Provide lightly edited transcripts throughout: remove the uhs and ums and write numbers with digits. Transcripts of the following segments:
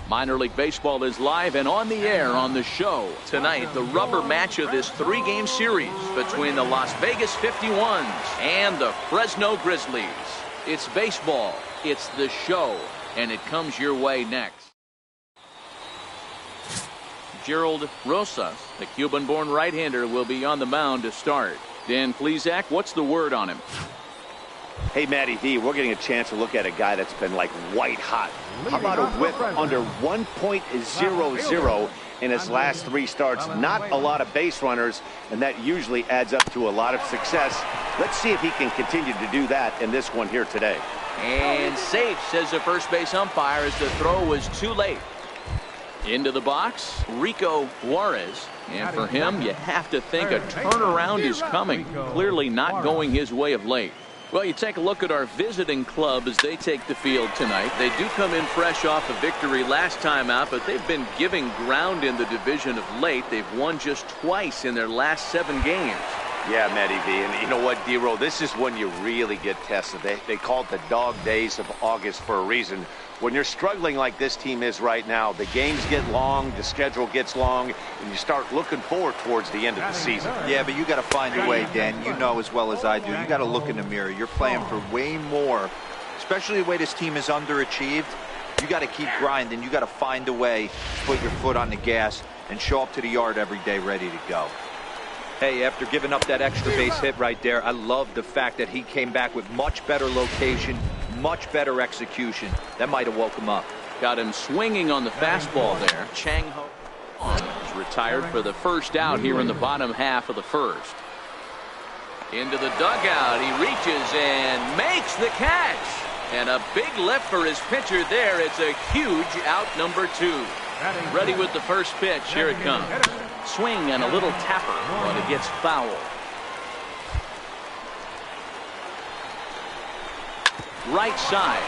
Minor League Baseball is live and on the air on the show. Tonight, the rubber match of this three-game series between the Las Vegas 51s and the Fresno Grizzlies. It's baseball, it's the show, and it comes your way next. Gerald Rosas, the Cuban-born right-hander, will be on the mound to start. Dan Plesac, what's the word on him? Hey, Matty V, we're getting a chance to look at a guy that's been like white hot. How about a whip under 1.00 in his last 3 starts? Not a lot of base runners, and that usually adds up to a lot of success. Let's see if he can continue to do that in this one here today. And safe, says the first base umpire, as the throw was too late. Into the box, Rico Juarez. And for him, you have to think a turnaround is coming. Clearly not going his way of late. Well, you take a look at our visiting club as they take the field tonight. They do come in fresh off a victory last time out, but they've been giving ground in the division of late. They've won just twice in their last 7 games. Yeah, Matty V, and you know what, D-Roll, this is when you really get tested. They call it the dog days of August for a reason. When you're struggling like this team is right now, the games get long, the schedule gets long, and you start looking forward towards the end of the season. Yeah, but you got to find a way, Dan. You know as well as I do. You got to look in the mirror. You're playing for way more, especially the way this team is underachieved. You got to keep grinding. You got to find a way to put your foot on the gas and show up to the yard every day ready to go. Hey, after giving up that extra base hit right there, I love the fact that he came back with much better location, much better execution. That might have woke him up. Got him swinging on the fastball there. Chang Ho is retired for the first out here in the bottom half of the first. Into the dugout. He reaches and makes the catch. And a big lift for his pitcher there. It's a huge out, number 2. Ready with the first pitch. Here it comes. Swing and a little tapper, but it gets foul. Right side.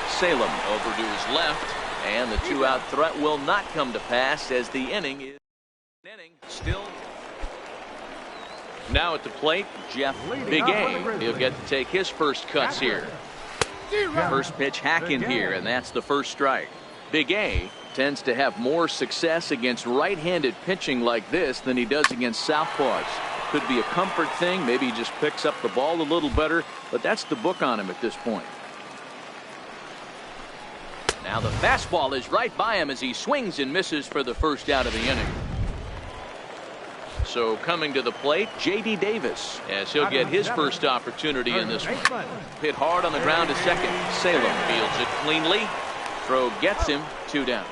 Salem over to his left, and the 2-out threat will not come to pass as the inning is still. Now at the plate, Jeff Big A. He'll get to take his first cuts here. First pitch hack in here, and that's the first strike. Big A tends to have more success against right-handed pitching like this than he does against southpaws. Could be a comfort thing. Maybe he just picks up the ball a little better, but that's the book on him at this point. Now the fastball is right by him as he swings and misses for the first out of the inning. So coming to the plate, J.D. Davis, as he'll get his first opportunity in this one. Hit hard on the ground to second. Salem fields it cleanly. Throw gets him, 2 down.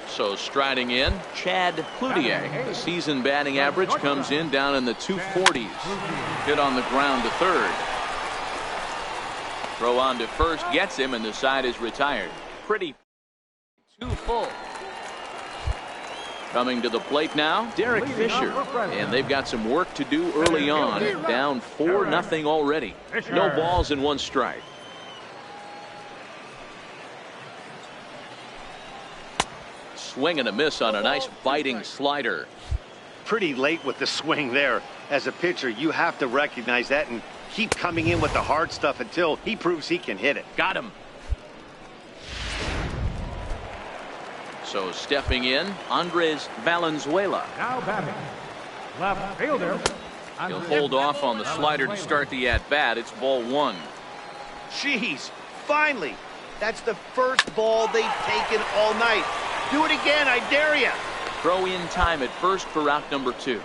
So striding in, Chad Cloutier. The season batting average comes in down in the 240s. Hit on the ground to third. Throw on to first gets him, and the side is retired. Pretty 2 full. Coming to the plate now, Derek Fisher. And they've got some work to do early on. Down 4-0 already. No balls and 1 strike. Swing and a miss on a nice biting slider. Pretty late with the swing there. As a pitcher, you have to recognize that and keep coming in with the hard stuff until he proves he can hit it. Got him. So stepping in, Andres Valenzuela. Now batting, left fielder. He'll hold off on the slider to start the at-bat. It's ball 1. Jeez, finally. That's the first ball they've taken all night. Do it again, I dare you. Throw in time at first for out number 2.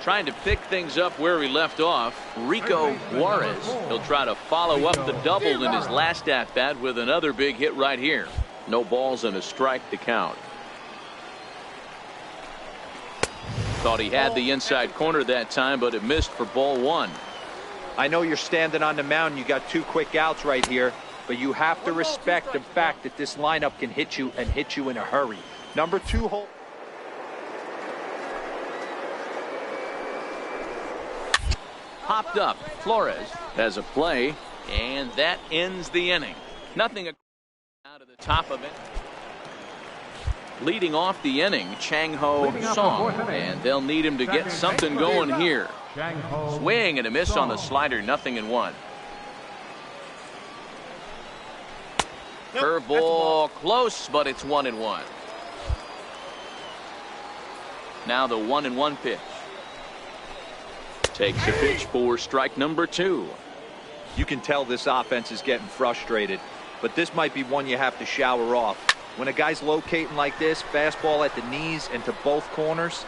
Trying to pick things up where he left off, Rico Juarez. He'll try to follow up the double in his last at-bat with another big hit right here. No balls and a strike to count. Thought he had the inside corner that time, but it missed for ball 1. I know you're standing on the mound. You got 2 quick outs right here, but you have to respect the fact that this lineup can hit you and hit you in a hurry. Number 2 hole. Popped up. Flores has a play, and that ends the inning. Nothing out of the top of it. Leading off the inning, Chang Ho Song, and they'll need him to get something going here. Swing and a miss on the slider, 0-1. Curveball close, but it's 1-1. Now the 1-1 pitch. Takes a pitch for strike number 2. You can tell this offense is getting frustrated, but this might be one you have to shower off. When a guy's locating like this, fastball at the knees and to both corners,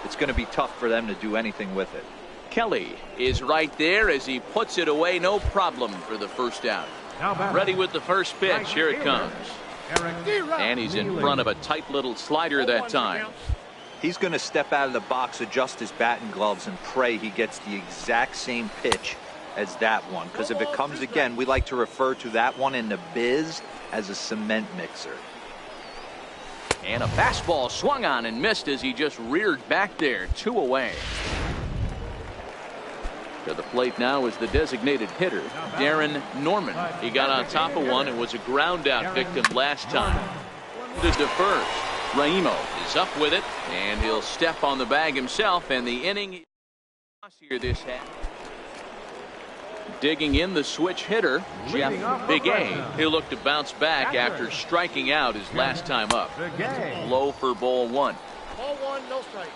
it's going to be tough for them to do anything with it. Kelly is right there as he puts it away, no problem for the first out. Ready with the first pitch. Here it comes. And he's in front of a tight little slider that time. He's going to step out of the box, adjust his batting gloves, and pray he gets the exact same pitch as that one. Because if it comes again, we like to refer to that one in the biz as a cement mixer. And a fastball swung on and missed as he just reared back there. 2 away. To the plate now is the designated hitter, Darren Norman. He got on top of one and was a ground out victim last time. To first, Raimo is up with it, and he'll step on the bag himself, and the inning here this half. Digging in the switch hitter, Jeff Big A. He'll look to bounce back after striking out his last time up. Low for ball 1. Ball 1, no strike.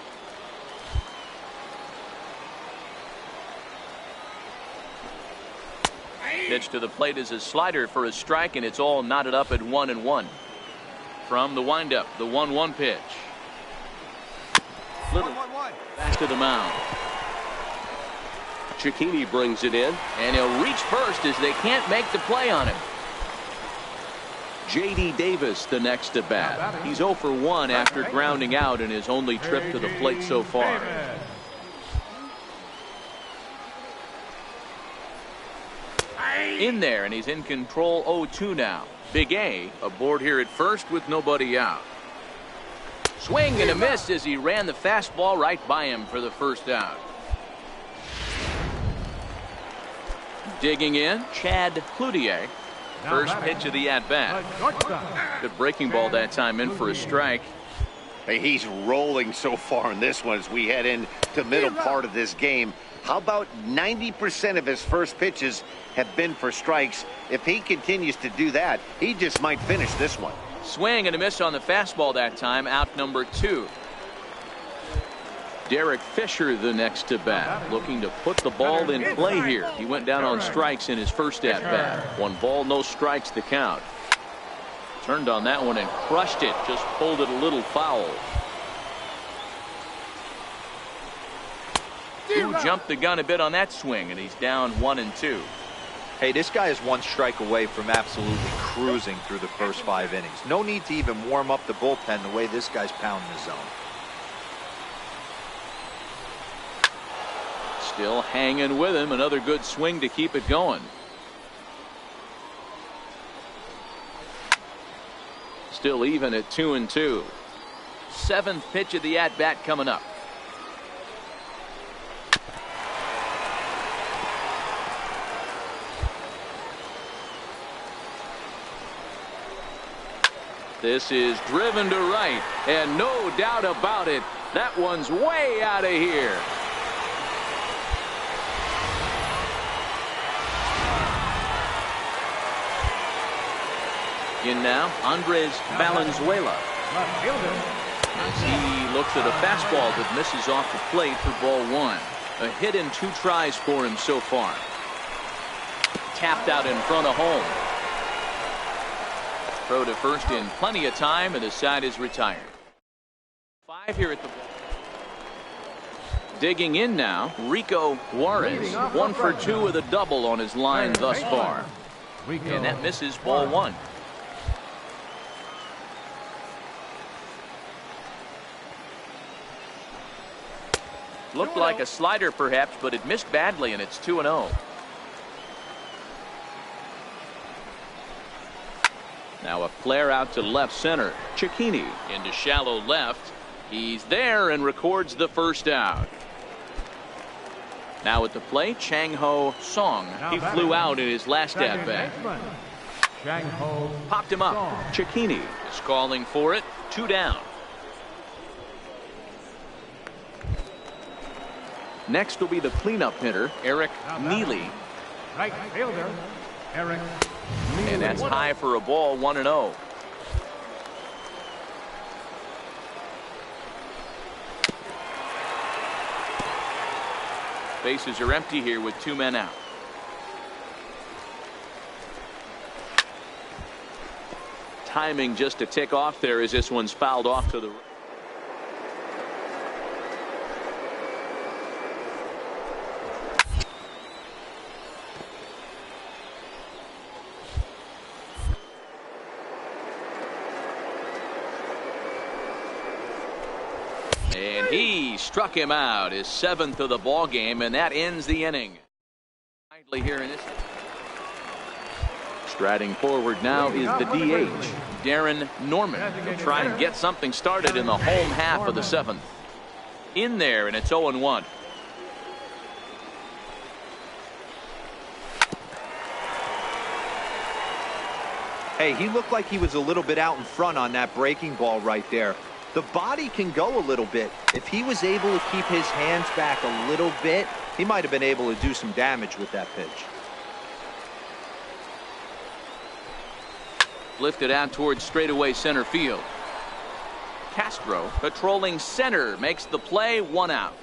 Pitch to the plate is a slider for a strike, and it's all knotted up at 1-1. From the windup, the 1-1 pitch. Little back to the mound. Cicchini brings it in, and he'll reach first as they can't make the play on him. J.D. Davis the next to bat. He's 0 for 1 after grounding out in his only trip to the plate so far. In there, and he's in control. 0-2 now. Big A aboard here at first with nobody out. Swing and a miss as he ran the fastball right by him for the first out. Digging in, Chad Cloutier. First pitch of the at-bat. Good breaking ball that time, in for a strike. Hey, he's rolling so far in this one as we head into the middle part of this game. How about 90% of his first pitches have been for strikes? If he continues to do that, he just might finish this one. Swing and a miss on the fastball that time. Out number 2. Derek Fisher the next to bat, looking to put the ball in play here. He went down on strikes in his first at bat. 1 ball, no strikes the count. Turned on that one and crushed it. Just pulled it a little foul. Who jumped the gun a bit on that swing, and he's down 1-2. Hey, this guy is 1 strike away from absolutely cruising through the first 5 innings. No need to even warm up the bullpen the way this guy's pounding the zone. Still hanging with him. Another good swing to keep it going. Still even at 2-2. 7th pitch of the at-bat coming up. This is driven to right, and no doubt about it, that one's way out of here. In now, Andres Valenzuela. As he looks at a fastball that misses off the plate for ball 1. A hit in 2 tries for him so far. Tapped out in front of home. Throw to first in plenty of time, and the side is retired. 5 here at the ball. Digging in now, Rico Juarez. 1 for 2 with a double on his line thus far. And that misses ball 1. Looked like a slider perhaps, but it missed badly, and it's 2-0. Now a flare out to left center. Cicchini into shallow left. He's there and records the first out. Now at the plate, Chang-Ho Song. He flew out in his last at-bat. Popped him up. Cicchini is calling for it. 2 down. Next will be the cleanup hitter, Eric Neely. Right fielder, Eric And that's high for a ball, 1-0. Bases are empty here with 2 men out. Timing just a tick off there as this one's fouled off to the right. And he struck him out, his 7th of the ball game, and that ends the inning. Here in this. Striding forward now is the DH, Darren Norman. He'll try and get something started in the home half of the 7th. In there, and it's 0-1. Hey, he looked like he was a little bit out in front on that breaking ball right there. The body can go a little bit. If he was able to keep his hands back a little bit, he might have been able to do some damage with that pitch. Lifted out towards straightaway center field. Castro patrolling center makes the play, 1 out.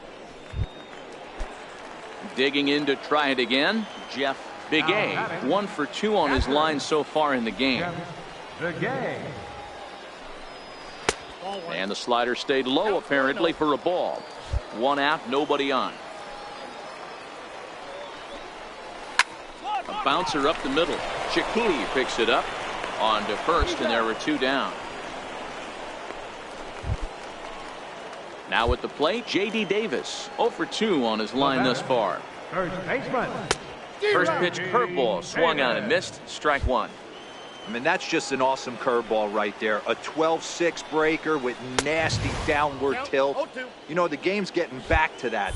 Digging in to try it again, Jeff Bigay, 1 for 2 on his line so far in the game. And the slider stayed low apparently for a ball. 1 out, nobody on. A bouncer up the middle. Chiquini picks it up on to first, and there were 2 down. Now at the plate, J.D. Davis, 0 for 2 on his line thus far. First pitch curveball swung on and missed, strike 1. I mean, that's just an awesome curveball right there. A 12-6 breaker with nasty downward tilt. You know, the game's getting back to that.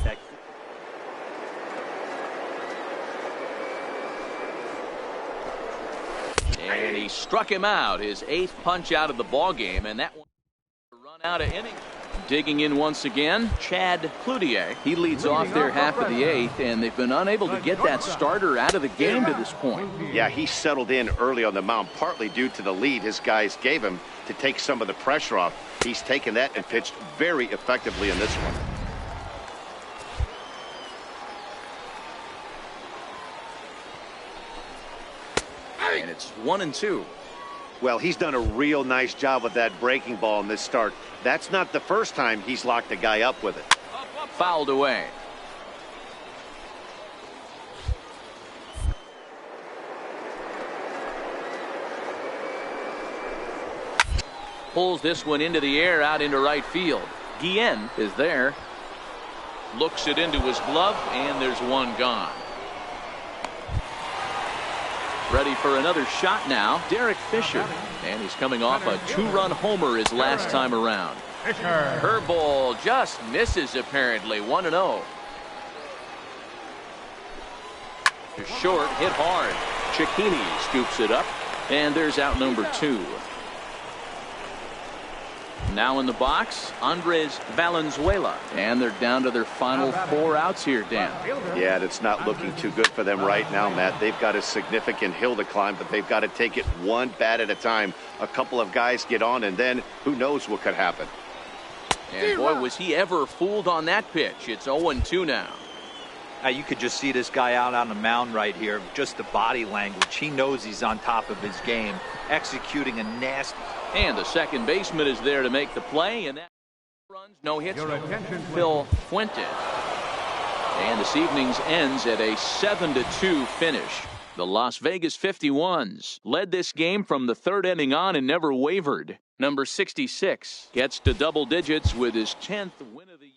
And he struck him out, his 8th punch out of the ball game, and that one run out of inning. Digging in once again, Chad Cloutier. He leads off their half of the 8th, and they've been unable to get that starter out of the game to this point. Yeah, he settled in early on the mound, partly due to the lead his guys gave him to take some of the pressure off. He's taken that and pitched very effectively in this one. And it's 1-2. Well, he's done a real nice job with that breaking ball in this start. That's not the first time he's locked a guy up with it. Fouled away. Pulls this one into the air out into right field. Guillen is there. Looks it into his glove, and there's 1 gone. Ready for another shot now, Derek Fisher. And he's coming off a 2-run homer his last time around. Curveball just misses apparently, 1-0. Short, hit hard. Chiquini scoops it up, and there's out number 2. Now in the box, Andres Valenzuela. And they're down to their final 4 outs here, Dan. Yeah, it's not looking too good for them right now, Matt. They've got a significant hill to climb, but they've got to take it 1 bat at a time. A couple of guys get on, and then who knows what could happen. And boy, was he ever fooled on that pitch. It's 0-2 now. You could just see this guy out on the mound right here. Just the body language. He knows he's on top of his game. Executing a nasty. And the second baseman is there to make the play. And that runs, no hits. Phil Fuentes. And this evening's ends at a 7-2 finish. The Las Vegas 51s led this game from the 3rd inning on and never wavered. Number 66 gets to double digits with his 10th win of the year.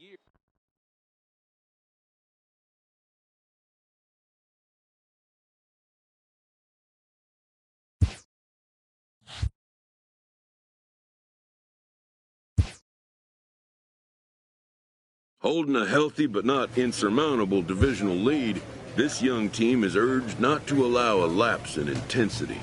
Holding a healthy but not insurmountable divisional lead, this young team is urged not to allow a lapse in intensity.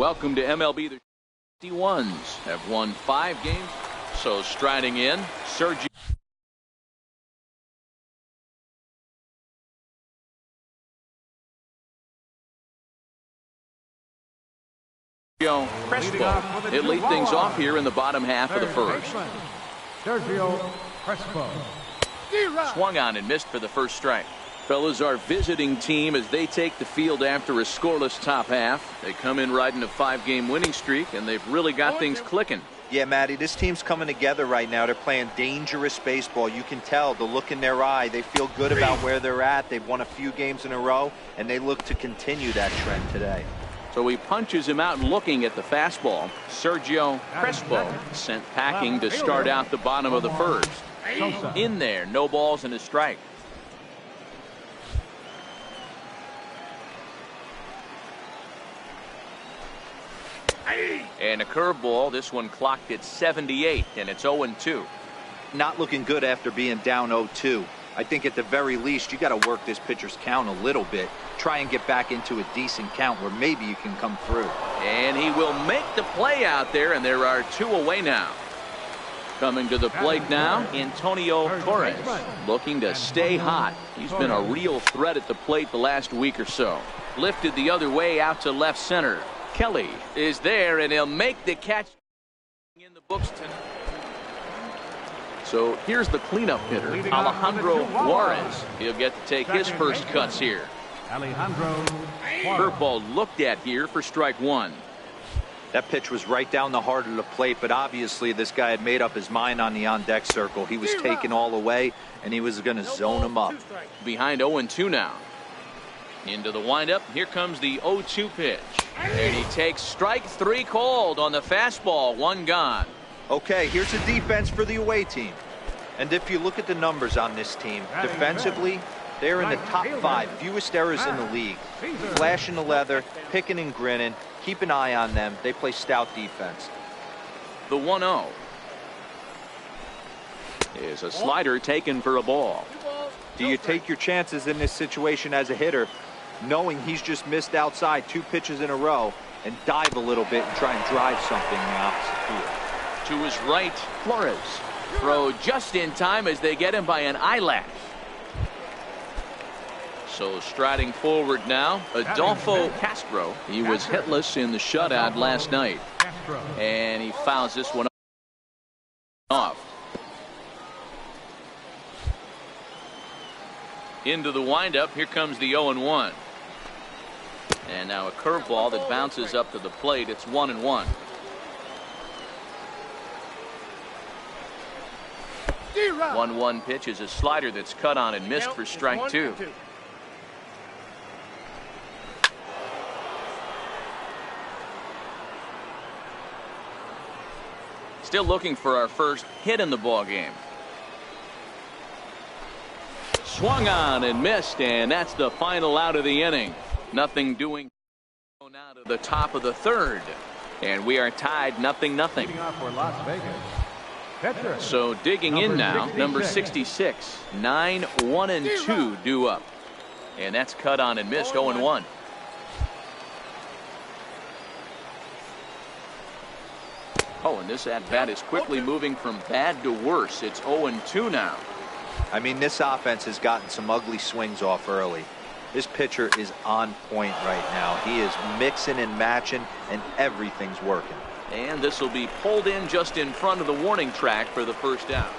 Welcome to MLB. The 51s have won 5 games. So striding in, Sergio Crespo. It lead things off here in the bottom half of the first. Sergio Crespo. Swung on and missed for the first strike. Fellas, our visiting team as they take the field after a scoreless top half. They come in riding a 5-game winning streak, and they've really got things clicking. Yeah, Matty, this team's coming together right now. They're playing dangerous baseball. You can tell the look in their eye. They feel good about where they're at. They've won a few games in a row, and they look to continue that trend today. So he punches him out looking at the fastball. Sergio Crespo sent packing to start out the bottom of the first. In there, no balls and a strike. And a curveball. This one clocked at 78, and it's 0-2. Not looking good after being down 0-2. I think at the very least you got to work this pitcher's count a little bit. Try and get back into a decent count where maybe you can come through. And he will make the play out there, and there are 2 away now. Coming to the plate now, Antonio Torres, looking to stay hot. He's been a real threat at the plate the last week or so. Lifted the other way out to left center. Kelly is there, and he'll make the catch in the books tonight. So here's the cleanup hitter, Alejandro Juarez. He'll get to take his first cuts here. Alejandro. Curveball looked at here for strike 1. That pitch was right down the heart of the plate, but obviously this guy had made up his mind on the on-deck circle. He was taking all away, and he was going to zone him up. Behind 0-2 now. Into the windup. Here comes the 0-2 pitch. And he takes strike 3 called on the fastball. 1 gone. Okay, here's the defense for the away team. And if you look at the numbers on this team, defensively, they're in the top 5, fewest errors in the league. Flashing the leather, picking and grinning. Keep an eye on them. They play stout defense. The 1-0 is a slider taken for a ball. Do you take your chances in this situation as a hitter, knowing he's just missed outside 2 pitches in a row, and dive a little bit and try and drive something in the opposite field? To his right, Flores. Throw just in time as they get him by an eyelash. So striding forward now, Adolfo Castro. He was hitless in the shutout last night. And he fouls this one off. Into the windup. Here comes the 0-1. And now a curveball that bounces up to the plate. It's 1-1. 1-1 pitch is a slider that's cut on and missed for strike 2. Still looking for our first hit in the ball game. Swung on and missed, and that's the final out of the inning. Nothing doing. Now to the top of the third, and we are tied 0-0. So digging in now, number 66, 9-1-2 due up, and that's cut on and missed. 0-1. Oh, and this at bat is quickly moving from bad to worse. It's 0-2 now. I mean, this offense has gotten some ugly swings off early. This pitcher is on point right now. He is mixing and matching, and everything's working. And this will be pulled in just in front of the warning track for the first out.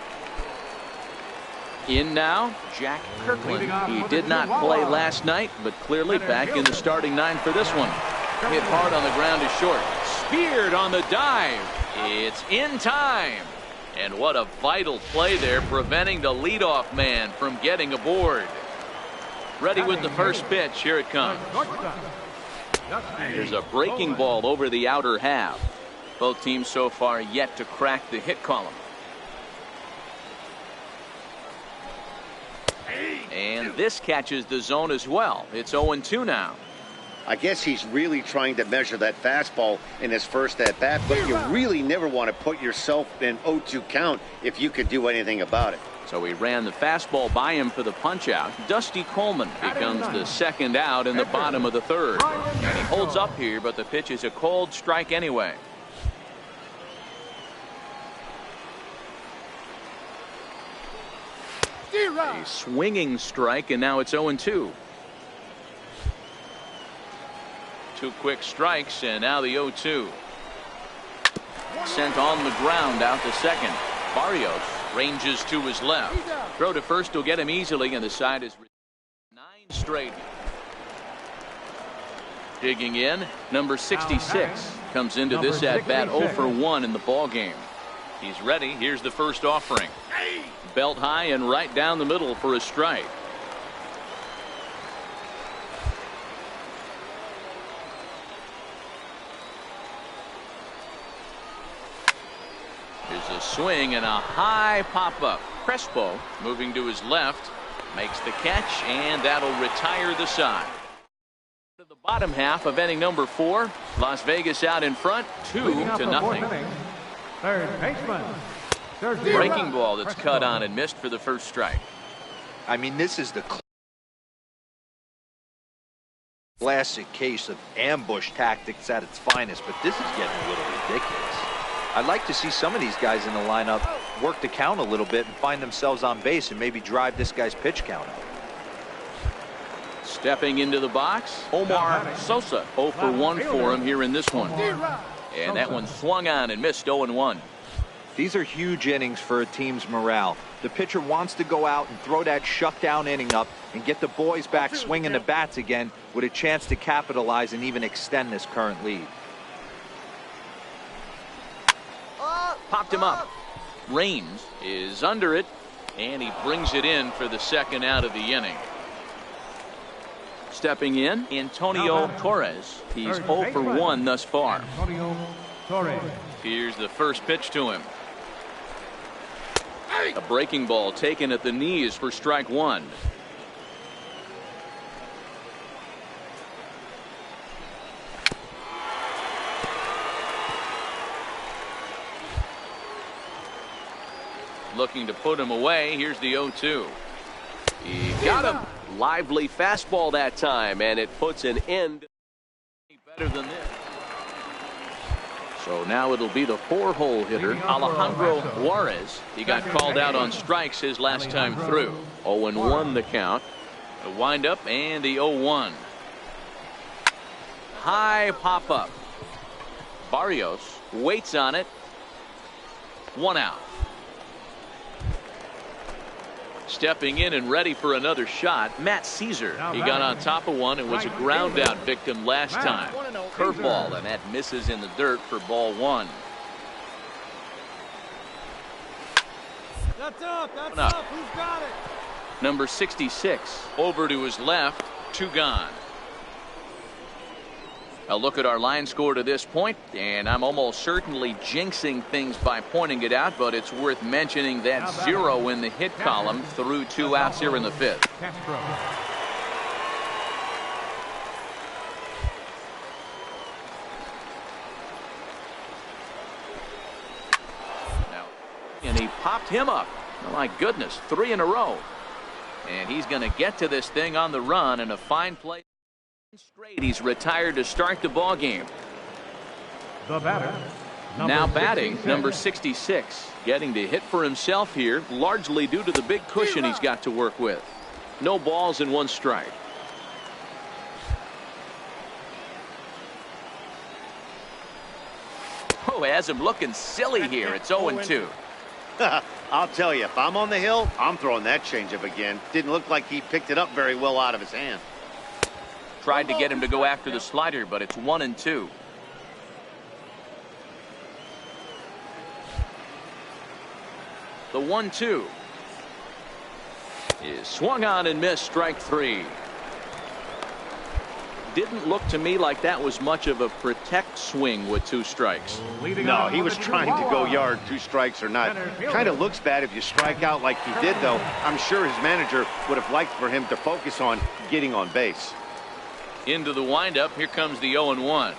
In now, Jack Kirkland. He did not play last night, but clearly back in the starting 9 for this one. Hit hard on the ground to short. Speared on the dive. It's in time. And what a vital play there, preventing the leadoff man from getting aboard. Ready with the first pitch. Here it comes. There's a breaking ball over the outer half. Both teams so far yet to crack the hit column. And this catches the zone as well. It's 0-2 now. I guess he's really trying to measure that fastball in his first at bat, but you really never want to put yourself in 0-2 count if you could do anything about it. So he ran the fastball by him for the punch out. Dusty Coleman becomes the second out in the bottom of the third. And he holds up here, but the pitch is a cold strike anyway. A swinging strike, and now it's 0-2. 2 quick strikes, and now the 0-2. Sent on the ground out to second. Barrios ranges to his left. Throw to first will get him easily, and the side is 9 straight. Digging in, number 66 comes into this at bat 0 for 1 in the ball game. He's ready. Here's the first offering. Belt high and right down the middle for a strike. There's a swing and a high pop-up. Crespo moving to his left, makes the catch, and that'll retire the side. To the bottom half of inning number 4. Las Vegas out in front, 2-0. Third baseman. Breaking ball that's cut on and missed for the first strike. I mean, this is the classic case of ambush tactics at its finest, but this is getting a little ridiculous. I'd like to see some of these guys in the lineup work the count a little bit and find themselves on base and maybe drive this guy's pitch count up. Stepping into the box, Omar Sosa. 0 for 1 for him here in this one. And that one swung on and missed. 0-1. These are huge innings for a team's morale. The pitcher wants to go out and throw that shutdown inning up and get the boys back swinging the bats again with a chance to capitalize and even extend this current lead. Popped him up. Raines is under it, and he brings it in for the second out of the inning. Stepping in, Antonio Torres. He's 0 for 1 thus far. Antonio Torres. Here's the first pitch to him. A breaking ball taken at the knees for strike 1. Looking to put him away. Here's the 0-2. He got him. Lively fastball that time, and it puts an end. Better than this. So now it'll be the 4-hole hitter, Alejandro Juarez. He got called out on strikes his last time through. 0-1 the count. The windup and the 0-1. High pop-up. Barrios waits on it. 1 out. Stepping in and ready for another shot, Matt Caesar. He got on top of one and was a ground out victim last time. Curveball, and that misses in the dirt for ball 1. That's up. Who's got it? Number 66 over to his left, 2 gone. A look at our line score to this point, and I'm almost certainly jinxing things by pointing it out, but it's worth mentioning that 0 in the hit column through 2 outs here in the 5th. Now, and he popped him up. Oh my goodness, 3 in a row. And he's going to get to this thing on the run, and a fine play. Straight. He's retired to start the ball game. The batter. Now batting, number 66, getting to hit for himself here, largely due to the big cushion he's got to work with. No balls and 1 strike. Oh, has him looking silly here. It's 0-2. I'll tell you, if I'm on the hill, I'm throwing that changeup again. Didn't look like he picked it up very well out of his hand. Tried to get him to go after the slider, but it's 1-2. The 1-2 is swung on and missed. Strike 3. Didn't look to me like that was much of a protect swing with 2 strikes. No, he was trying to go yard, 2 strikes or not. Kind of looks bad if you strike out like he did, though. I'm sure his manager would have liked for him to focus on getting on base. Into the windup. Here comes the 0-1.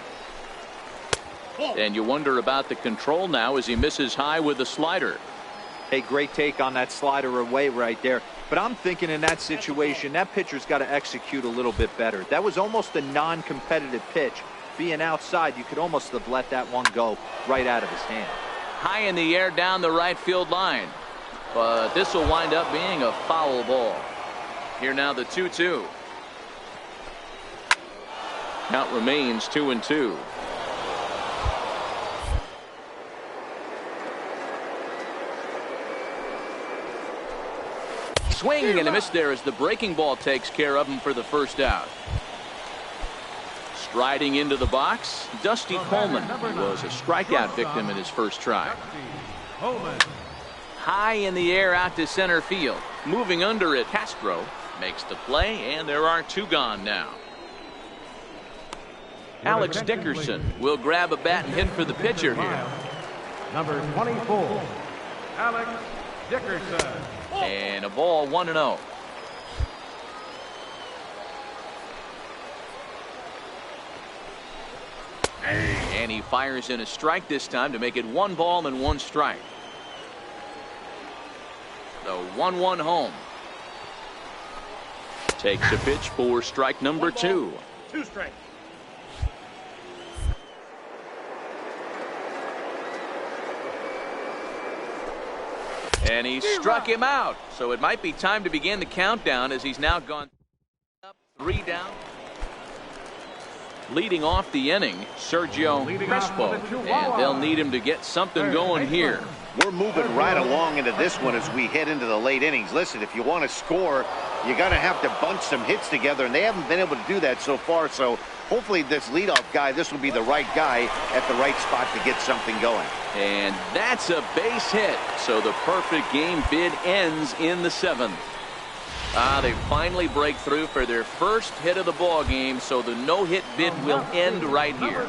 And you wonder about the control now as he misses high with the slider. Hey, great take on that slider away right there. But I'm thinking in that situation, that pitcher's got to execute a little bit better. That was almost a non-competitive pitch. Being outside, you could almost have let that one go right out of his hand. High in the air down the right field line. But this will wind up being a foul ball. Here now the 2-2. Count remains 2-2. Swing and a miss there as the breaking ball takes care of him for the first out. Striding into the box, Dusty Coleman, who was a strikeout victim in his first try. High in the air out to center field. Moving under it, Castro makes the play, and there are two gone now. Alex Dickerson will grab a bat and hit for the pitcher here. Number 24, Alex Dickerson. And a ball 1-0. And he fires in a strike this time to make it 1 ball and 1 strike. The 1-1 home. Takes a pitch for strike number 2. 2 strikes. And he struck him out. So it might be time to begin the countdown as he's now gone up 3 down. Leading off the inning, Sergio Crespo. And they'll need him to get something going here. We're moving right along into this one as we head into the late innings. Listen, if you want to score, you got to have to bunch some hits together, and they haven't been able to do that so far. So hopefully this leadoff guy, this will be the right guy at the right spot to get something going. And that's a base hit. So the perfect game bid ends in the 7th. They finally break through for their first hit of the ball game, so the no-hit bid will end right here.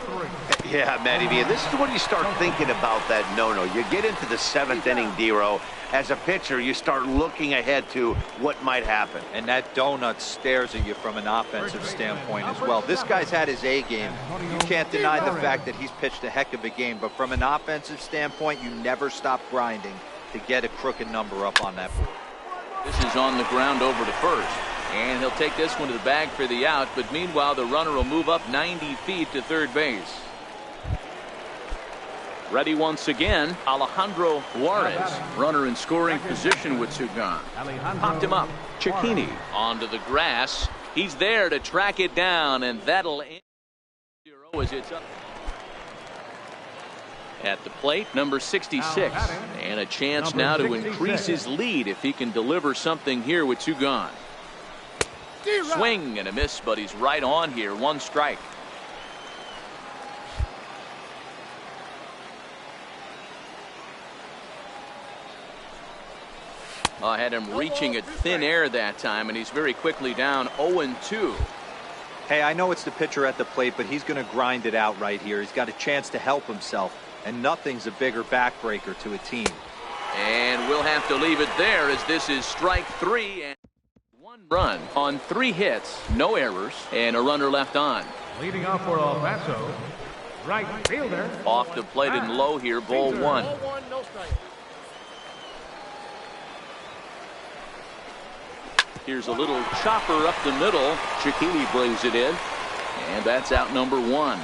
Yeah, Matty V, this is when you start thinking about that no-no. You get into the 7th inning, D-Row. As a pitcher, you start looking ahead to what might happen. And that donut stares at you from an offensive standpoint as well. This guy's had his A game. You can't deny the fact that he's pitched a heck of a game, but from an offensive standpoint, you never stop grinding to get a crooked number up on that board. This is on the ground over to first. And he'll take this one to the bag for the out, but meanwhile the runner will move up 90 feet to third base. Ready once again, Alejandro Juarez. Runner in scoring position with two gone. Popped him up. Cicchini onto the grass. He's there to track it down, and that'll end 0 as it's up. At the plate, number 66. And a chance now to increase his lead if he can deliver something here with two gone. Swing and a miss, but he's right on here. 1 strike. I had him reaching at thin air that time, and he's very quickly down 0-2. Hey, I know it's the pitcher at the plate, but he's going to grind it out right here. He's got a chance to help himself, and nothing's a bigger backbreaker to a team. And we'll have to leave it there as this is strike 3 and 1 run on 3 hits, no errors, and a runner left on. Leading off for El Paso, right fielder. Off the plate and low here, ball 1. Ball 1, no strike. Here's a little chopper up the middle. Cicchini brings it in, and that's out number 1.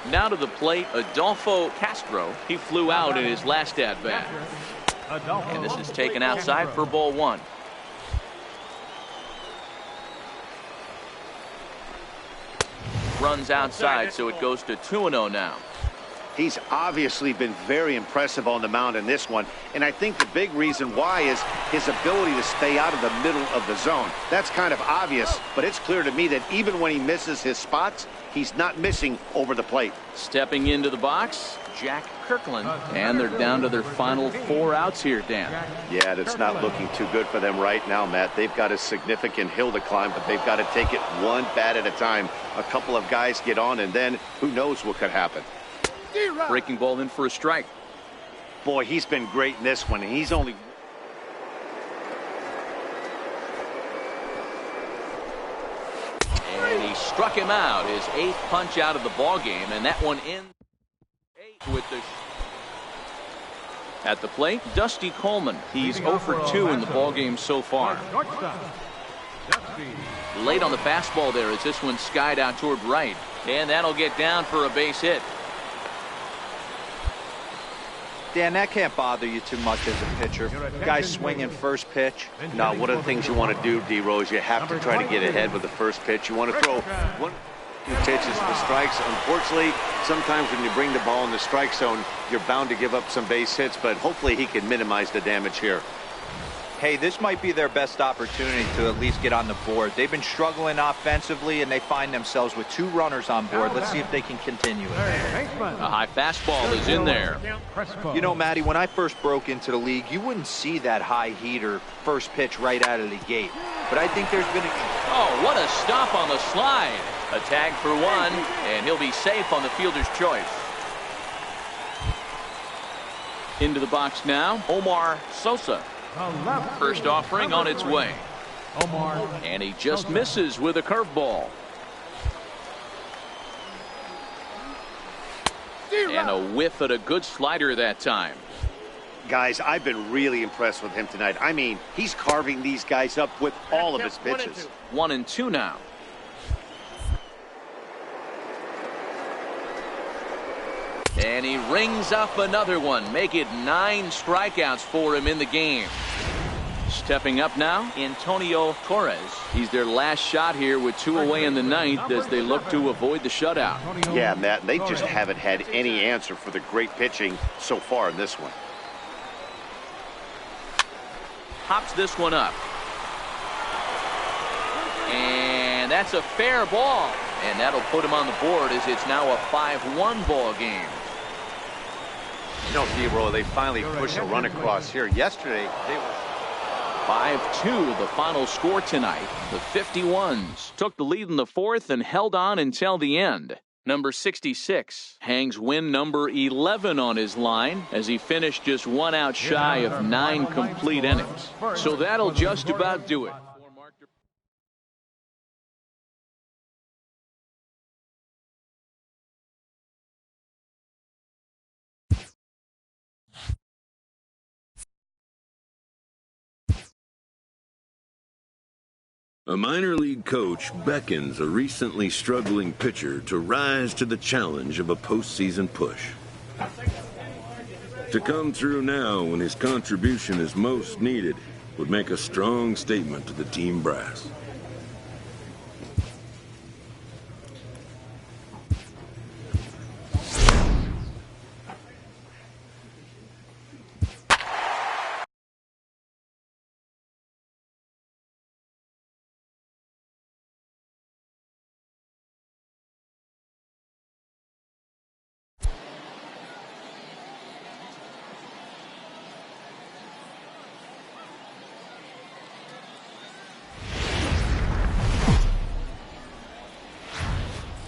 Now to the plate, Adolfo Castro. He flew out in his last at-bat. And this is taken outside for ball 1. Runs outside, so it goes to 2-0 now. He's obviously been very impressive on the mound in this one, and I think the big reason why is his ability to stay out of the middle of the zone. That's kind of obvious, but it's clear to me that even when he misses his spots, he's not missing over the plate. Stepping into the box, Jack Kirkland, and they're down to their final 4 outs here, Dan. Yeah, that's not looking too good for them right now, Matt. They've got a significant hill to climb, but they've got to take it one bat at a time. A couple of guys get on, and then who knows what could happen. Breaking ball in for a strike. Boy, he's been great in this one. He's only... And he struck him out. His 8th punch out of the ball game, and that one ends 8 with the At the plate, Dusty Coleman. He's 0 for 2 in the ballgame so far. Late on the fastball there as this one skied out toward right. And that'll get down for a base hit. Dan, that can't bother you too much as a pitcher. Guys swinging first pitch. Now, one of the things you want to do, D-Rose, you have to try to get ahead with the first pitch. You want to throw 1-2 pitches for strikes. Unfortunately, sometimes when you bring the ball in the strike zone, you're bound to give up some base hits, but hopefully he can minimize the damage here. Hey, this might be their best opportunity to at least get on the board. They've been struggling offensively, and they find themselves with 2 runners on board. Let's see if they can continue it. A high fastball is in there. You know, Matty, when I first broke into the league, you wouldn't see that high heater first pitch right out of the gate. But I think there's been a... Oh, what a stop on the slide. A tag for 1, and he'll be safe on the fielder's choice. Into the box now, Omar Sosa. First offering on its way. And he just misses with a curveball. And a whiff at a good slider that time. Guys, I've been really impressed with him tonight. I mean, he's carving these guys up with all of his pitches. 1-2 now. And he rings up another one. Make it 9 strikeouts for him in the game. Stepping up now, Antonio Torres. He's their last shot here with 2 away in the 9th as they look to avoid the shutout. Yeah, Matt, they just haven't had any answer for the great pitching so far in this one. Hops this one up. And that's a fair ball. And that'll put him on the board as it's now a 5-1 ball game. You know, D-Roll, they finally pushed a run across here. Yesterday, they were 5-2 the final score tonight. The 51s took the lead in the 4th and held on until the end. Number 66 hangs win number 11 on his line as he finished just 1 out shy of 9 complete innings. So that'll just about do it. A minor league coach beckons a recently struggling pitcher to rise to the challenge of a postseason push. To come through now when his contribution is most needed would make a strong statement to the team brass.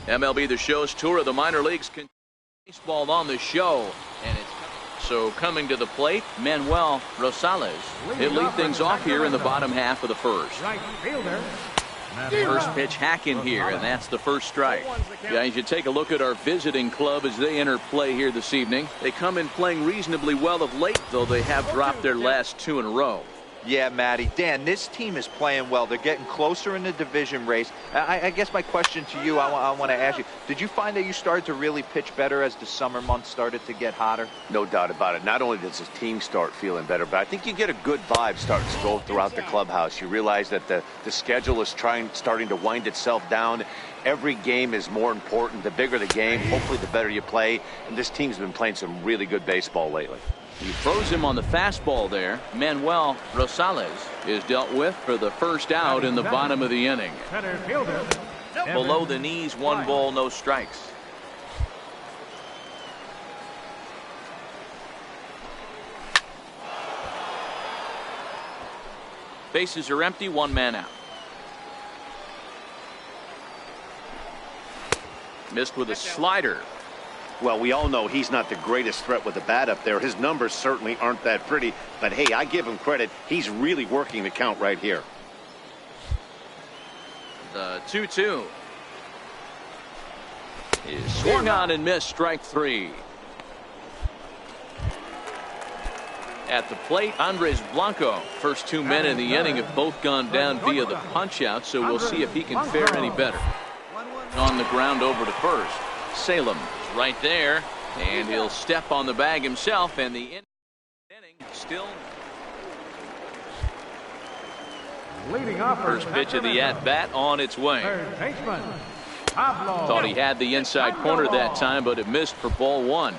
MLB The Show's tour of the minor leagues. Baseball on the show. And it's so coming to the plate, Manuel Rosales. He'll lead things off here in the bottom half of the first. First pitch hacking here, and that's the first strike. Guys, you take a look at our visiting club as they enter play here this evening. They come in playing reasonably well of late, though they have dropped their last 2 in a row. Yeah, Matty. Dan, this team is playing well. They're getting closer in the division race. I guess my question to you, I want to ask you, did you find that you started to really pitch better as the summer months started to get hotter? no doubt about it. Not only does his team start feeling better, but I think you get a good vibe starting to go throughout the clubhouse. You realize that the schedule is starting to wind itself down. Every game is more important. The bigger the game, hopefully the better you play. And this team's been playing some really good baseball lately. He throws him on the fastball there. Manuel Rosales is dealt with for the first out in the bottom of the inning. Below the knees, 1 ball, no strikes. Bases are empty, 1 man out. Missed with a slider. Well, we all know he's not the greatest threat with the bat up there. His numbers certainly aren't that pretty. But, hey, I give him credit. He's really working the count right here. The 2-2 is swung on and missed, strike 3. At the plate, Andres Blanco. First 2 men in the inning have both gone down via the punch-out, so we'll see if he can fare any better. On the ground over to first. Salem is right there, and he'll step on the bag himself, and the inning still. Leading off First pitch of the at-bat on its way. Third baseman, Pablo. Thought he had the inside corner that time, but it missed for ball one.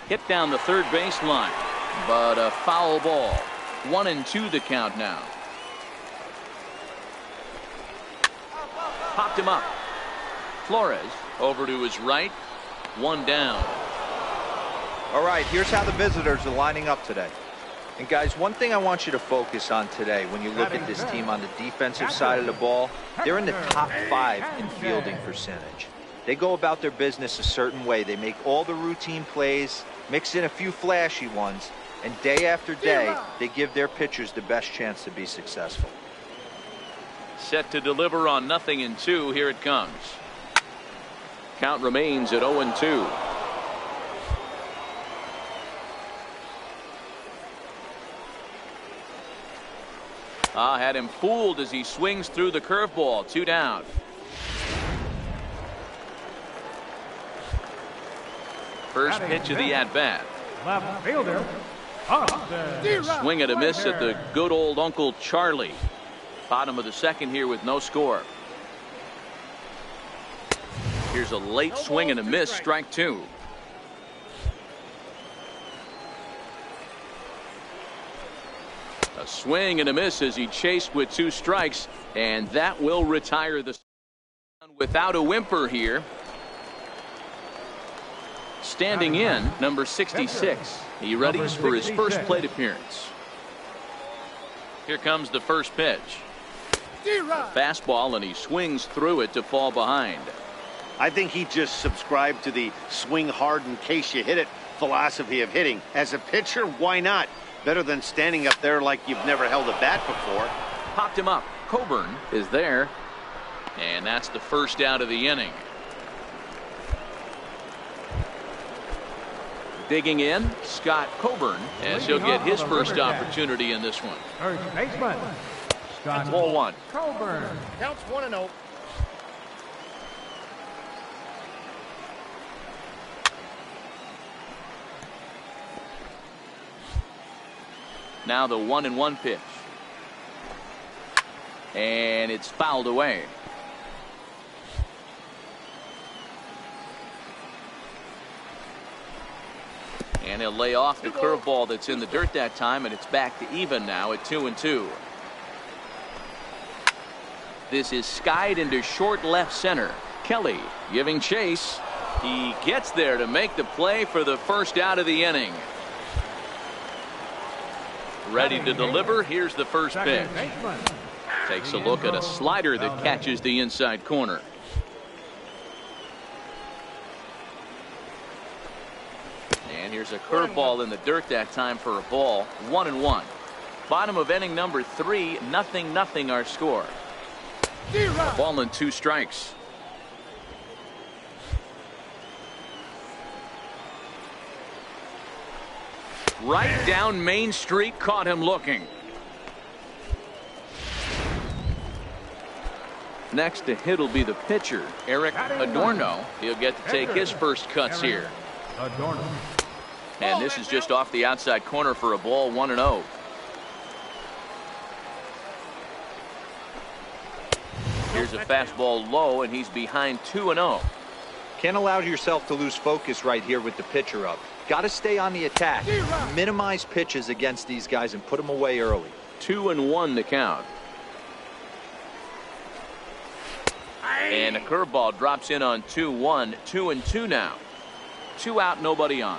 Hit down the third base line, but a foul ball. 1-2 the count now. Popped him up. Flores over to his right. One down. All right, here's how the visitors are lining up today. And guys, one thing I want you to focus on today when you look at this team on the defensive side of the ball, they're in the top 5 in fielding percentage. They go about their business a certain way. They make all the routine plays, mix in a few flashy ones, and day after day, they give their pitchers the best chance to be successful. Set to deliver on 0-2. Here it comes. Count remains at 0-2. Had him fooled as he swings through the curveball. 2 down. First pitch of the at-bat. Left fielder, Swing and a miss at the good old Uncle Charlie. Bottom of the second here with no score. Here's a late swing and a miss. Strike 2. A swing and a miss as he chased with 2 strikes, and that will retire the without a whimper here. Standing in, number 66. He readies for his first plate appearance. Here comes the first pitch. Fastball, and he swings through it to fall behind. I think he just subscribed to the swing hard in case you hit it philosophy of hitting. As a pitcher, why not? Better than standing up there like you've never held a bat before. Popped him up. Coburn is there, and that's the first out of the inning. Digging in, Scott Coburn, as he'll get his first opportunity in this one. First baseman, Scott Ball 1. Coburn. Counts 1-0. Now the 1-1 pitch. And it's fouled away. And he'll lay off the curveball that's in the dirt that time, and it's back to even now at 2-2. This is skied into short left center. Kelly giving chase. He gets there to make the play for the first out of the inning. Ready to deliver. Here's the first pitch. Takes a look at a slider that catches the inside corner. And here's a curveball in the dirt that time for a ball. 1-1. Bottom of inning number 3. 0-0 our score. A ball and 2 strikes. Right down Main Street, caught him looking. Next to hit will be the pitcher, Eric Adorno. He'll get to take his first cuts here. Adorno. And this is just off the outside corner for a ball. 1-0. Here's a fastball low, and he's behind 2-0. Can't allow yourself to lose focus right here with the pitcher up. Got to stay on the attack. Minimize pitches against these guys and put them away early. 2-1 the count. And a curveball drops in on 2-1. 2-2 now. 2 out, nobody on.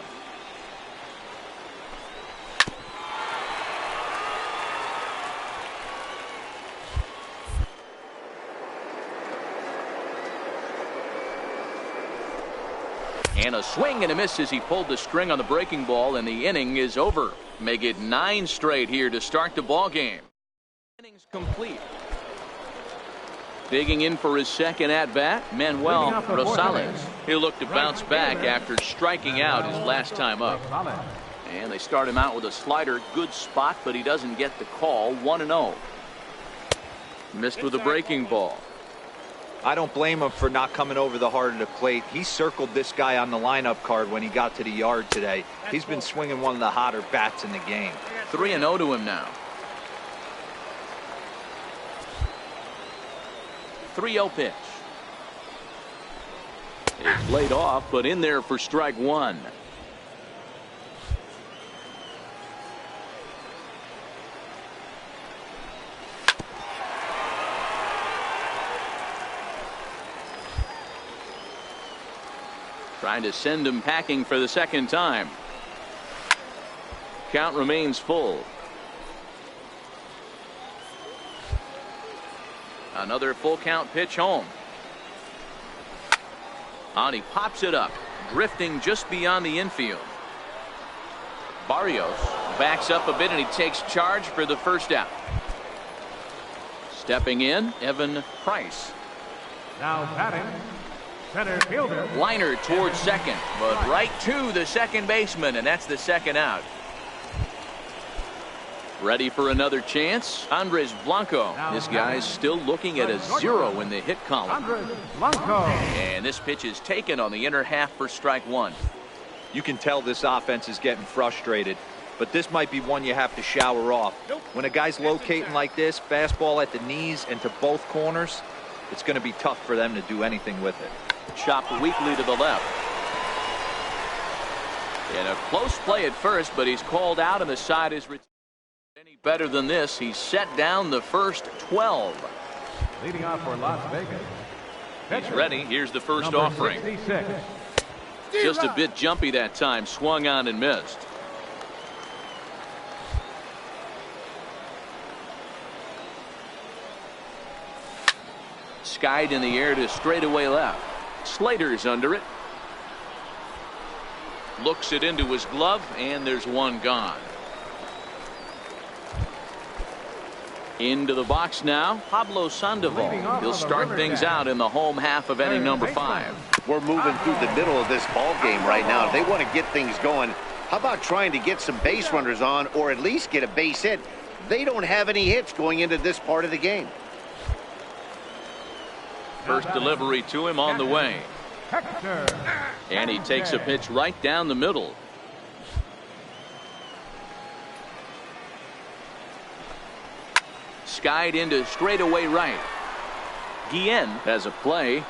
And a swing and a miss as he pulled the string on the breaking ball, and the inning is over. Make it 9 straight here to start the ball game. Innings complete. Digging in for his second at-bat, Manuel Rosales. He'll look to bounce back after striking out his last time up. And they start him out with a slider. Good spot, but he doesn't get the call. 1-0. Missed with a breaking ball. I don't blame him for not coming over the heart of the plate. He circled this guy on the lineup card when he got to the yard today. He's been swinging one of the hotter bats in the game. 3-0 to him now. 3-0 pitch. It's laid off, but in there for strike one. Trying to send him packing for the second time. Count remains full. Another full count pitch home. And he pops it up, drifting just beyond the infield. Barrios backs up a bit and he takes charge for the first out. Stepping in, Evan Price. Now batting, center fielder. Liner towards second, but right to the second baseman, and that's the second out. Ready for another chance, Andres Blanco. This guy's still looking at a 0 in the hit column. Andres Blanco. And this pitch is taken on the inner half for strike one. You can tell this offense is getting frustrated, but this might be one you have to shower off. When a guy's locating like this, fastball at the knees and to both corners, it's going to be tough for them to do anything with it. Chopped weakly to the left. In a close play at first, but he's called out and the side is retired. Any better than this, he set down the first 12. Leading off for Las Vegas. He's ready. Here's the first Number offering. 66. Just a bit jumpy that time. Swung on and missed. Skied in the air to straightaway left. Slater's under it. Looks it into his glove, and there's one gone. Into the box now, Pablo Sandoval. He'll start things out in the home half of inning number 5. We're moving through the middle of this ball game right now. If they want to get things going, how about trying to get some base runners on or at least get a base hit? They don't have any hits going into this part of the game. First delivery to him on the way. And he takes a pitch right down the middle. Skied into straightaway right. Guillen has a play.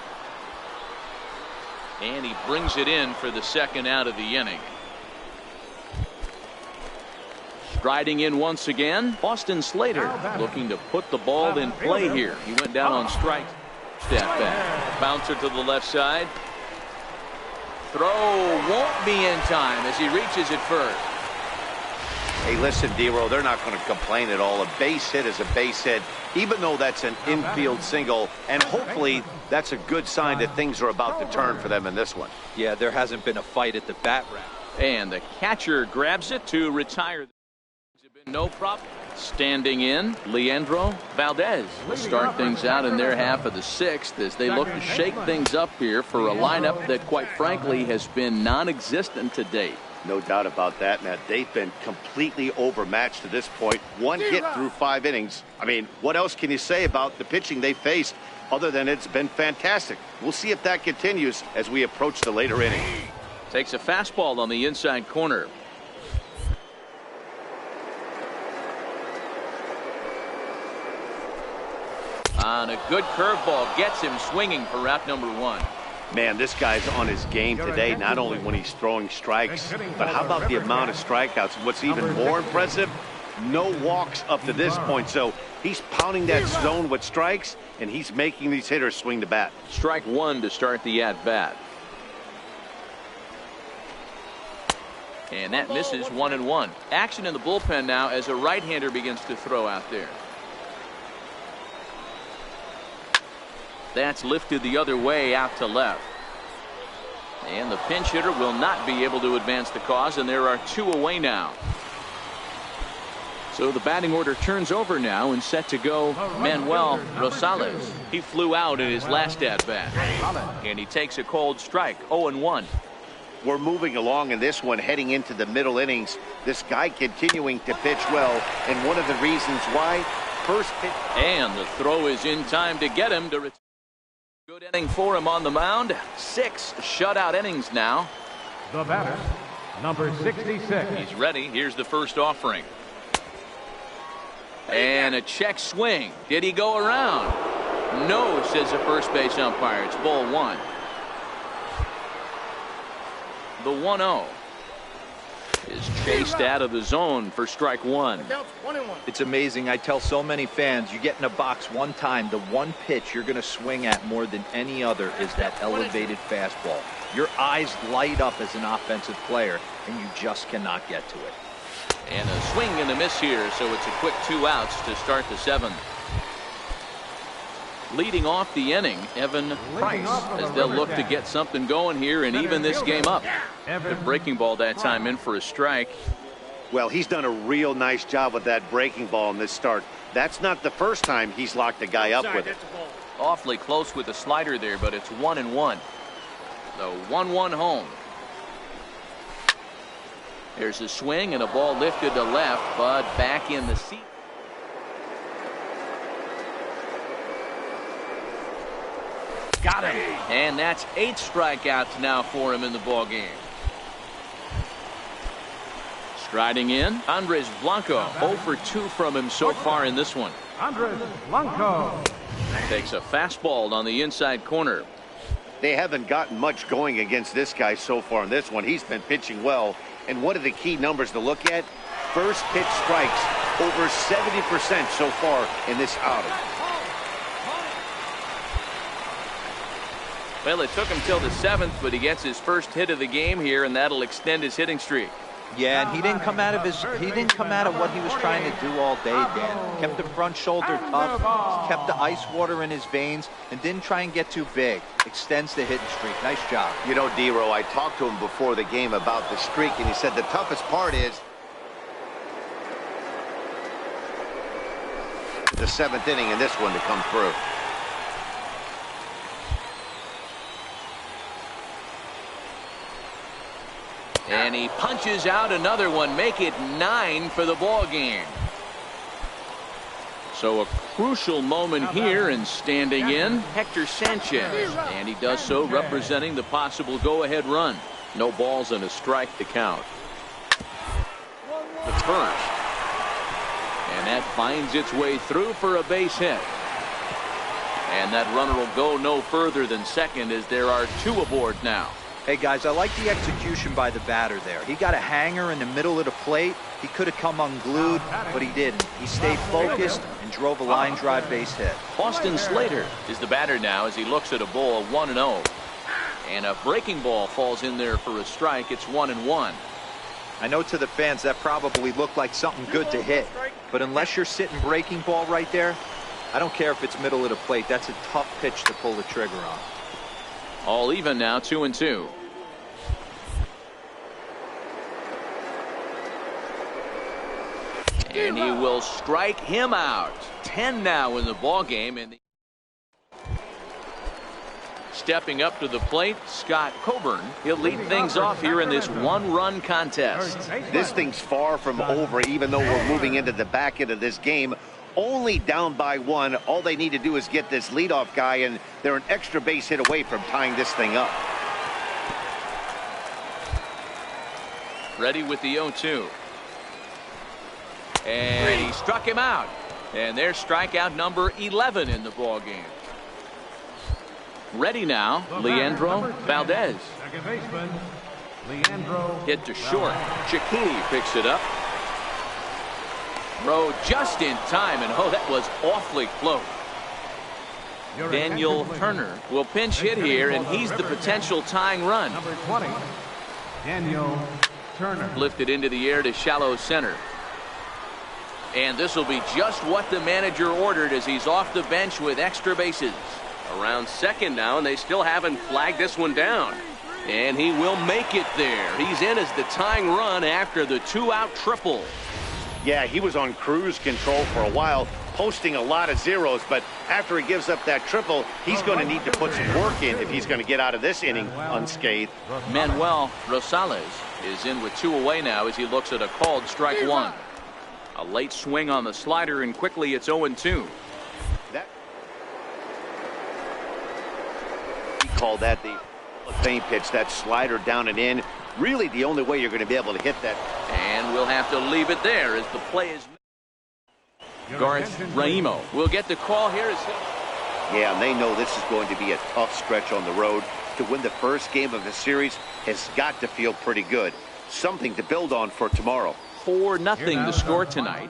And he brings it in for the second out of the inning. Striding in once again, Austin Slater looking to put the ball in play here. He went down on strike. Step back. Bouncer to the left side. Throw won't be in time as he reaches it first. Hey, listen, D-Row, they're not going to complain at all. A base hit is a base hit, even though that's an infield single. And hopefully that's a good sign that things are about to turn for them in this one. Yeah, there hasn't been a fight at the bat rack. And the catcher grabs it to retire. No problem. Standing in, Leandro Valdez will start things out in their half of the 6th as they look to shake things up here for a lineup that, quite frankly, has been non-existent to date. No doubt about that, Matt. They've been completely overmatched to this point. One hit through 5 innings. I mean, what else can you say about the pitching they faced other than it's been fantastic? We'll see if that continues as we approach the later innings. Takes a fastball on the inside corner. On a good curveball gets him swinging for route number 1. Man, this guy's on his game today, not only when he's throwing strikes, but how about the amount of strikeouts? What's even more impressive, no walks up to this point. So he's pounding that zone with strikes, and he's making these hitters swing the bat. Strike 1 to start the at-bat. And that misses 1-1. Action in the bullpen now as a right-hander begins to throw out there. That's lifted the other way out to left. And the pinch hitter will not be able to advance the cause, and there are 2 away now. So the batting order turns over now and set to go Manuel Rosales. He flew out in his last at-bat. And he takes a cold strike, 0-1. We're moving along in this one, heading into the middle innings. This guy continuing to pitch well, and one of the reasons why, first pitch. And the throw is in time to get him to return. Good inning for him on the mound. 6 shutout innings now. The batter, number 66. He's ready. Here's the first offering. And a check swing. Did he go around? No, says the first base umpire. It's ball 1. The 1-0 is chased out of the zone for strike 1. It's amazing. I tell so many fans, you get in a box one time, the one pitch you're going to swing at more than any other is that elevated fastball. Your eyes light up as an offensive player, and you just cannot get to it. And a swing and a miss here, so it's a quick 2 outs to start the 7th. Leading off the inning, Evan Price, as they'll look to get something going here and even this game up. The breaking ball that time in for a strike. Well, he's done a real nice job with that breaking ball in this start. That's not the first time he's locked a guy up with it. Awfully close with the slider there, but it's 1-1. The 1-1 home. There's a swing and a ball lifted to left, but back in the seat. Got him. And that's 8 strikeouts now for him in the ball game. Striding in, Andres Blanco. 0 for 2 from him so far in this one. Andres Blanco takes a fastball on the inside corner. They haven't gotten much going against this guy so far in this one. He's been pitching well. And one of the key numbers to look at, first pitch strikes, over 70% so far in this outing. Well, it took him till the 7th, but he gets his first hit of the game here, and that'll extend his hitting streak. Yeah, and he didn't come out of what he was trying to do all day, Dan. Kept the front shoulder tough, kept the ice water in his veins, and didn't try and get too big. Extends the hitting streak. Nice job. You know, D-Row, I talked to him before the game about the streak, and he said the toughest part is the 7th inning in this one to come through. And he punches out another one, make it 9 for the ball game. So a crucial moment here, and standing in, Hector Sanchez. And he does so representing the possible go-ahead run. No balls and a strike to count. The first. And that finds its way through for a base hit. And that runner will go no further than second, as there are 2 aboard now. Hey, guys, I like the execution by the batter there. He got a hanger in the middle of the plate. He could have come unglued, but he didn't. He stayed focused and drove a line drive base hit. Austin Slater is the batter now as he looks at a ball 1-0. And a breaking ball falls in there for a strike. It's 1-1. I know to the fans that probably looked like something good to hit, but unless you're sitting breaking ball right there, I don't care if it's middle of the plate. That's a tough pitch to pull the trigger on. All even now, 2-2. And he will strike him out. 10 now in the ball game. And stepping up to the plate, Scott Coburn. He'll lead things off here in this 1-run contest. This thing's far from over, even though we're moving into the back end of this game. Only down by 1. All they need to do is get this leadoff guy, and they're an extra base hit away from tying this thing up. Ready with the 0-2. And he struck him out. And there's strikeout number 11 in the ball game. Ready now, Leandro Valdez. Second baseman, Leandro. Hit to short. Cicchini picks it up. Throw just in time, and oh, that was awfully close. Daniel Turner will pinch hit here, and he's the potential tying run. Number 20, Daniel Turner. Lifted into the air to shallow center. And this will be just what the manager ordered as he's off the bench with extra bases. Around second now, and they still haven't flagged this one down. And he will make it there. He's in as the tying run after the 2-out triple. Yeah, he was on cruise control for a while, posting a lot of zeros, but after he gives up that triple, he's going to need to put some work in if he's going to get out of this inning unscathed. Manuel Rosales is in with 2 away now as he looks at a called strike 1. A late swing on the slider, and quickly it's 0-2. He called that the fame pitch, that slider down and in. Really the only way you're going to be able to hit that. And we'll have to leave it there as the play is. Garth Raimo will get the call here. Yeah, and they know this is going to be a tough stretch on the road. To win the first game of the series has got to feel pretty good. Something to build on for tomorrow. 4-0 the score tonight.